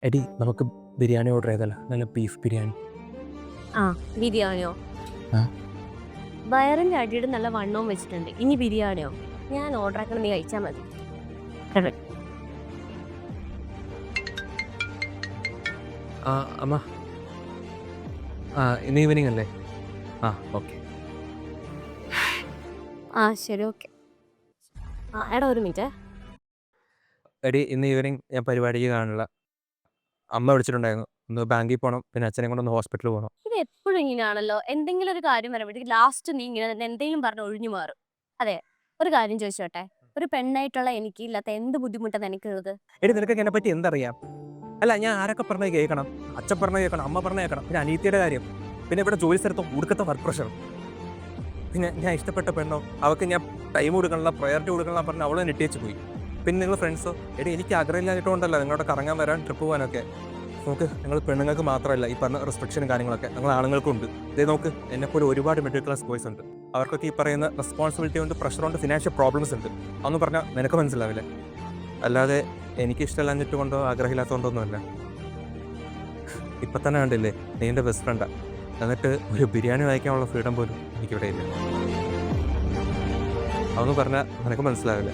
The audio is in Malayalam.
എടി നമുക്ക് ബിരിയാണി ഓർഡർ ചെയ്തല്ല, നല്ല ബീഫ് ബിരിയാണി. ആ ബിരിയാണിയോ? ആ വയറിന്റെ അടിയുടെ നല്ല വണ്ണവും വെച്ചിട്ടുണ്ട്. ഇനി ബിരിയാണിയോ? ഞാൻ ഓർഡർ ആക്കണം, നീ കഴിച്ചാൽ മതി. Correct. ആ അമ്മ, ഇന്ന് ഈവനിങ് അല്ലേ? ഓക്കെ. ആ ശരി, ഓക്കെ. എടാ ഒരു മിനിറ്റ്. എടി ഇന്ന് ഈവനിങ് ഞാൻ പരിപാടിക്ക് കാണില്ല. അമ്മ വിളിച്ചിട്ടുണ്ടായിരുന്നു, ഒന്ന് ബാങ്കിൽ പോകണം, പിന്നെ അച്ഛനെ കൊണ്ടൊന്ന് ഹോസ്പിറ്റലിൽ പോകണം. ഇത് എപ്പോഴും ഇങ്ങനെയാണല്ലോ. എന്തെങ്കിലും ഒരു കാര്യം വരുമ്പോഴത്തേക്ക് ലാസ്റ്റ് നീ ഇങ്ങനെ തന്നെ എന്തെങ്കിലും പറഞ്ഞ് ഒഴിഞ്ഞു മാറും. അതെ, ഒരു കാര്യം ചോദിച്ചോട്ടെ, ഒരു പെണ്ണായിട്ടുള്ള എനിക്ക് ഇല്ലാത്ത എന്ത് ബുദ്ധിമുട്ടാണ് എനിക്കുള്ളത്? എടി നിനക്കൊക്കെ എന്നെ പറ്റി എന്തറിയാം? അല്ല, ഞാൻ ആരൊക്കെ പറഞ്ഞത് കേൾക്കണം? അച്ഛൻ പറഞ്ഞത് കേൾക്കണം, അമ്മ പറഞ്ഞത് കേൾക്കണം, പിന്നെ അനീത്തിയുടെ കാര്യം, പിന്നെ ഇവിടെ ജോലി സ്ഥലത്തും ഉടുക്കത്തെ വർക്ക് പ്രഷർ, പിന്നെ ഞാൻ ഇഷ്ടപ്പെട്ട പെണ്ണോ അവൾക്ക് ഞാൻ ടൈം കൊടുക്കണില്ല, പ്രയോറിറ്റി കൊടുക്കണില്ല പറഞ്ഞ് അവളെ നെട്ടിച്ച് പോയി. പിന്നെ നിങ്ങൾ ഫ്രണ്ട്സോ, എടി എനിക്ക് ആഗ്രഹമില്ലാഞ്ഞിട്ടുകൊണ്ടല്ല നിങ്ങളുടെ കറങ്ങാൻ വരാൻ, ട്രിപ്പ് പോകാനൊക്കെ. നോക്ക്, നിങ്ങൾ പെണ്ണുങ്ങൾക്ക് മാത്രമല്ല ഈ പറഞ്ഞ റെസ്ട്രിക്ഷനും കാര്യങ്ങളൊക്കെ നിങ്ങൾ ആണുങ്ങൾക്കും ഉണ്ട്. ഇതേ നോക്ക്, എന്നെപ്പോലെ ഒരുപാട് മിഡിൽ ക്ലാസ് ബോയ്സ് ഉണ്ട്. അവർക്കൊക്കെ ഈ പറയുന്ന റെസ്പോൺസിബിലിറ്റി കൊണ്ട്, പ്രഷർ കൊണ്ട്, ഫിനാൻഷ്യൽ പ്രോബ്ലംസ് ഉണ്ട്. അതൊന്നും പറഞ്ഞാൽ നിനക്ക് മനസ്സിലാവില്ലേ? അല്ലാതെ എനിക്ക് ഇഷ്ടമില്ലാഞ്ഞിട്ട് കൊണ്ടോ ആഗ്രഹമില്ലാത്തതുകൊണ്ടൊന്നുമല്ല. ഇപ്പം തന്നെ കണ്ടില്ലേ, നീ എൻ്റെ ബെസ്റ്റ് ഫ്രണ്ടാ, എന്നിട്ട് ഒരു ബിരിയാണി വാങ്ങിക്കാനുള്ള ഫ്രീഡം പോലും എനിക്കിവിടെ ഇല്ല. അതൊന്നും പറഞ്ഞാൽ നിനക്ക് മനസ്സിലാവില്ല.